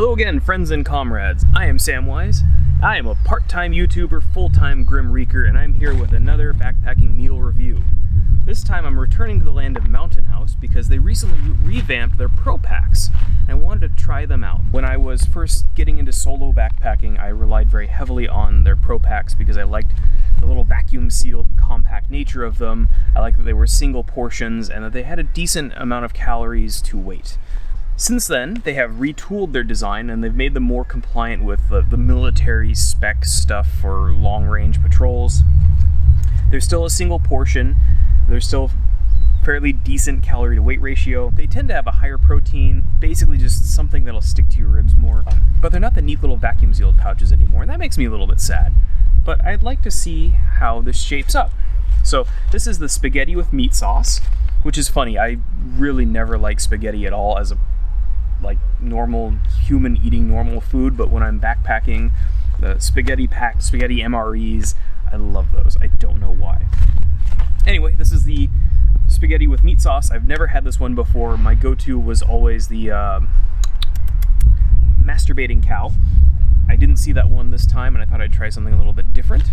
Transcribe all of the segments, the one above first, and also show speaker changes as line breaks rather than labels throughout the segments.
Hello again, friends and comrades. I am Samwise. I am a part-time YouTuber, full-time Grim Reeker, and I'm here with another backpacking meal review. This time I'm returning to the land of Mountain House because they recently revamped their Pro Packs, and I wanted to try them out. When I was first getting into solo backpacking, I relied very heavily on their Pro Packs because I liked the little vacuum-sealed, compact nature of them. I liked that they were single portions and that they had a decent amount of calories to weight. Since then, they have retooled their design and they've made them more compliant with the military spec stuff for long-range patrols. They're still a single portion. They're still fairly decent calorie to weight ratio. They tend to have a higher protein, basically just something that'll stick to your ribs more. But they're not the neat little vacuum sealed pouches anymore, and that makes me a little bit sad. But I'd like to see how this shapes up. So this is the spaghetti with meat sauce, which is funny. I really never like spaghetti at all as a normal human eating normal food, but when I'm backpacking, the spaghetti packed spaghetti MREs, I love those. I don't know why. Anyway, this is the spaghetti with meat sauce. I've never had this one before. My go-to was always the masturbating cow. I didn't see that one this time, and I thought I'd try something a little bit different.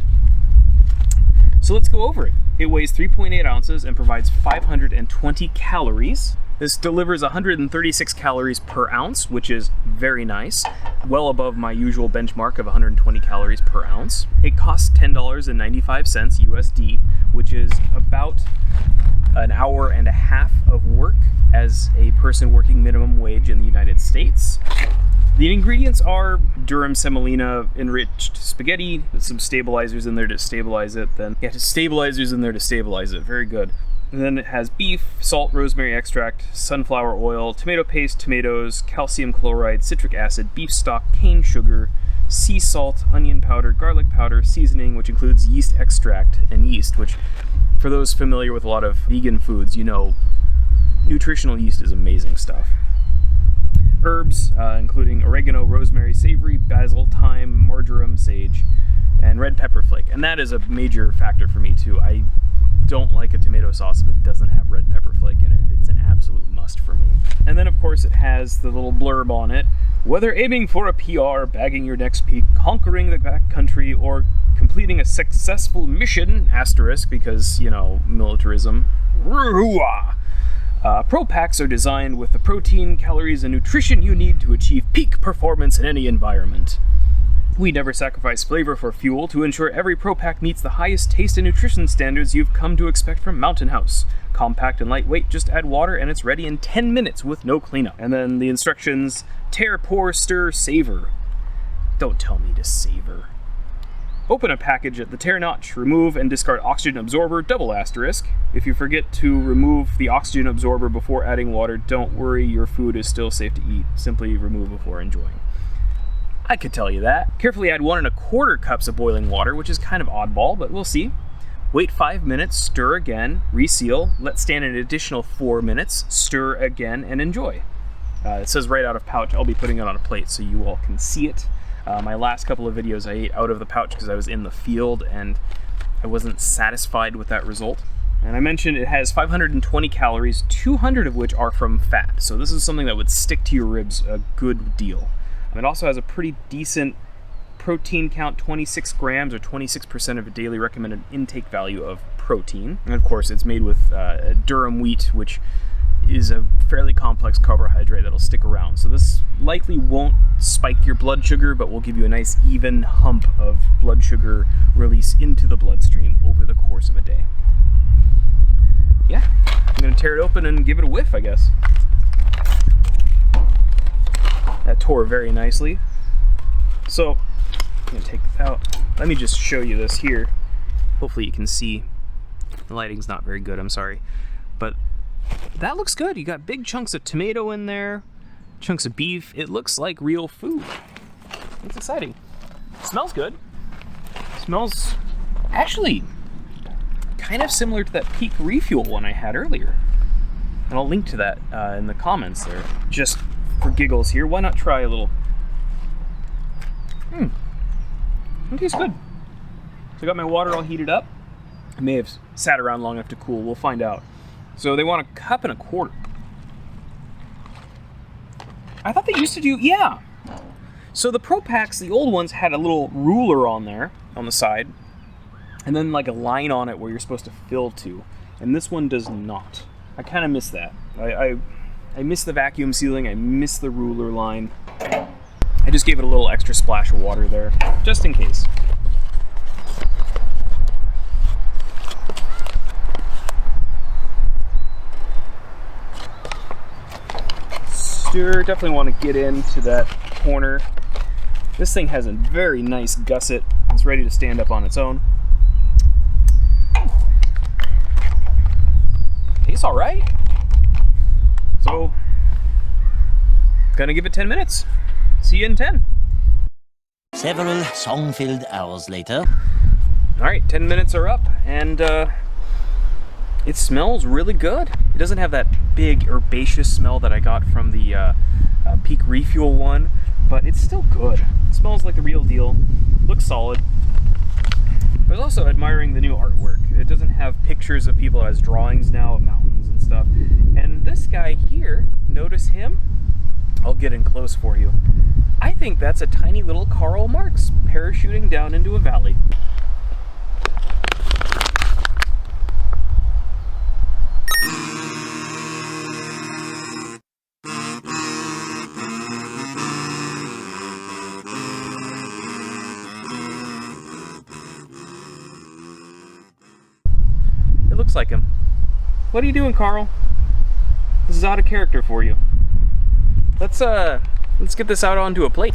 So let's go over it. It weighs 3.8 ounces and provides 520 calories. This delivers 136 calories per ounce, which is very nice, well above my usual benchmark of 120 calories per ounce. It costs $10.95 USD, which is about an hour and a half of work as a person working minimum wage in the United States. The ingredients are durum semolina enriched spaghetti with some stabilizers in there to stabilize it. Stabilizers in there to stabilize it. Very good. And then it has beef, salt, rosemary extract, sunflower oil, tomato paste, tomatoes, calcium chloride, citric acid, beef stock, cane sugar, sea salt, onion powder, garlic powder, seasoning, which includes yeast extract and yeast, which, for those familiar with a lot of vegan foods, you know, nutritional yeast is amazing stuff. Herbs, including oregano, rosemary, savory, basil, thyme, marjoram, sage, and red pepper flake. And that is a major factor for me too. I don't like a tomato sauce if it doesn't have red pepper flake in it. It's an absolute must for me. And then of course it has the little blurb on it. Whether aiming for a PR, bagging your next peak, conquering the backcountry, or completing a successful mission, asterisk, because, you know, militarism. Pro Packs are designed with the protein, calories, and nutrition you need to achieve peak performance in any environment. We never sacrifice flavor for fuel to ensure every Pro Pack meets the highest taste and nutrition standards you've come to expect from Mountain House. Compact and lightweight, just add water and it's ready in 10 minutes with no cleanup. And then the instructions: tear, pour, stir, savor. Don't tell me to savor. Open a package at the tear notch, remove and discard oxygen absorber, double asterisk. If you forget to remove the oxygen absorber before adding water, don't worry, your food is still safe to eat. Simply remove before enjoying. I could tell you that. Carefully add 1 1/4 cups of boiling water, which is kind of oddball, but we'll see. Wait 5 minutes, stir again, reseal, let stand an additional 4 minutes, stir again, and enjoy. It says right out of pouch. I'll be putting it on a plate so you all can see it. My last couple of videos I ate out of the pouch because I was in the field and I wasn't satisfied with that result. And I mentioned it has 520 calories, 200 of which are from fat. So this is something that would stick to your ribs a good deal. It also has a pretty decent protein count, 26 grams or 26% of a daily recommended intake value of protein. And of course it's made with durum wheat, which is a fairly complex carbohydrate that'll stick around. So this likely won't spike your blood sugar, but will give you a nice even hump of blood sugar release into the bloodstream over the course of a day. Yeah, I'm gonna tear it open and give it a whiff, I guess. That tore very nicely. So, I'm gonna take this out. Let me just show you this here. Hopefully you can see. The lighting's not very good, I'm sorry. But that looks good. You got big chunks of tomato in there, chunks of beef. It looks like real food. It's exciting. Smells good. Smells actually kind of similar to that Peak Refuel one I had earlier. And I'll link to that in the comments there. Just for giggles here, why not try a little? It tastes good. So I got my water all heated up. I may have sat around long enough to cool. We'll find out. So they want 1.25 cups. I thought they used to do, yeah. So the Pro Packs, the old ones, had a little ruler on there, on the side, and then like a line on it where you're supposed to fill to. And this one does not. I kind of miss that. I miss the vacuum sealing, I miss the ruler line. I just gave it a little extra splash of water there, just in case. Stir, definitely want to get into that corner. This thing has a very nice gusset. It's ready to stand up on its own. Tastes all right. So, gonna give it 10 minutes. See you in 10.
Several song-filled hours later.
All right, 10 minutes are up, and it smells really good. It doesn't have that big herbaceous smell that I got from the Peak Refuel one, but it's still good. It smells like the real deal. Looks solid. I was also admiring the new artwork. It doesn't have pictures of people, it has drawings now of mountains and stuff. And this guy here, notice him? I'll get in close for you. I think that's a tiny little Karl Marx parachuting down into a valley. It looks like him. What are you doing, Karl? This is out of character for you. Let's get this out onto a plate.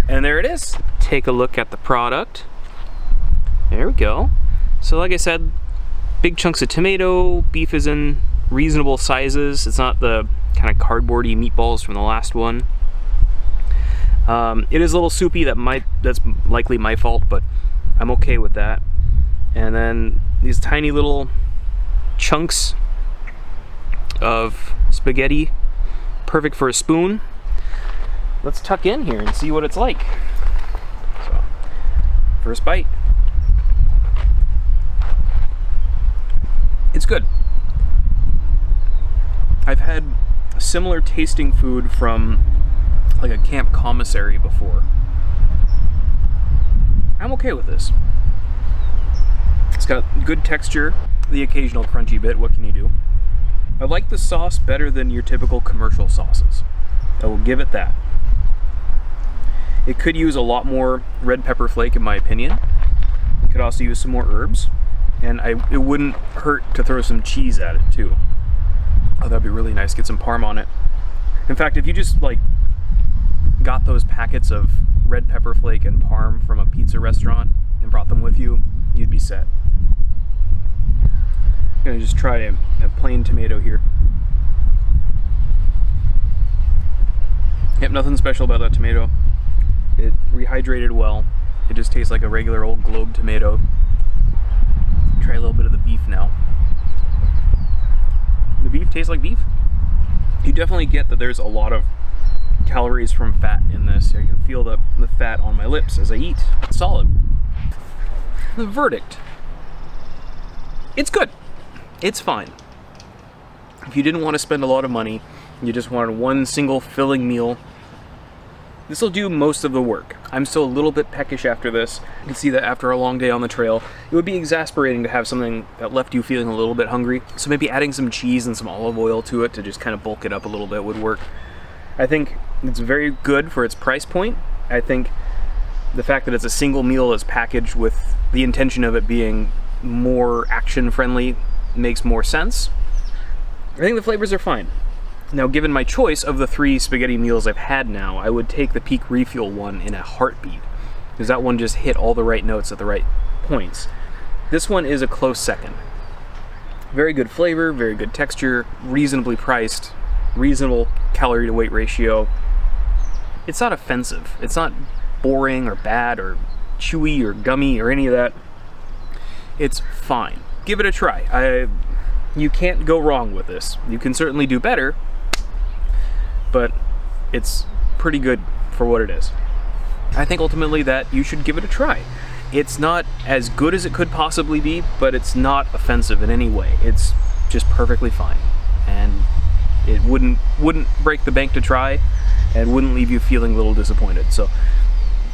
And there it is. Take a look at the product. There we go. So like I said, big chunks of tomato, beef is in reasonable sizes. It's not the kind of cardboardy meatballs from the last one. It is a little soupy. That's likely my fault, but I'm okay with that. And then these tiny little chunks of spaghetti, perfect for a spoon. Let's tuck in here and see what it's like. So, first bite. It's good. I've had similar tasting food from like a camp commissary before. I'm okay with this. It's got good texture, the occasional crunchy bit, what can you do? I like the sauce better than your typical commercial sauces. I will give it that. It could use a lot more red pepper flake in my opinion. It could also use some more herbs. And it wouldn't hurt to throw some cheese at it too. Oh, that'd be really nice, get some parm on it. In fact, if you just like got those packets of red pepper flake and parm from a pizza restaurant and brought them with you, you'd be set. I'm gonna just try a plain tomato here. Yep, nothing special about that tomato. It rehydrated well. It just tastes like a regular old globe tomato. Try a little bit of the beef now. The beef tastes like beef. You definitely get that there's a lot of calories from fat in this. I can feel the fat on my lips as I eat. It's solid. The verdict. It's good. It's fine. If you didn't want to spend a lot of money, you just wanted one single filling meal, this will do most of the work. I'm still a little bit peckish after this. You can see that after a long day on the trail, it would be exasperating to have something that left you feeling a little bit hungry. So maybe adding some cheese and some olive oil to it to just kind of bulk it up a little bit would work. I think it's very good for its price point. I think the fact that it's a single meal that's packaged with the intention of it being more action-friendly makes more sense. I think the flavors are fine. Now, given my choice of the 3 spaghetti meals I've had now, I would take the Peak Refuel one in a heartbeat, because that one just hit all the right notes at the right points. This one is a close second. Very good flavor, very good texture, reasonably priced, reasonable calorie to weight ratio. It's not offensive. It's not boring or bad or chewy or gummy or any of that. It's fine. Give it a try. You can't go wrong with this. You can certainly do better, but it's pretty good for what it is. I think ultimately that you should give it a try. It's not as good as it could possibly be, but it's not offensive in any way. It's just perfectly fine. And it wouldn't break the bank to try, and wouldn't leave you feeling a little disappointed. So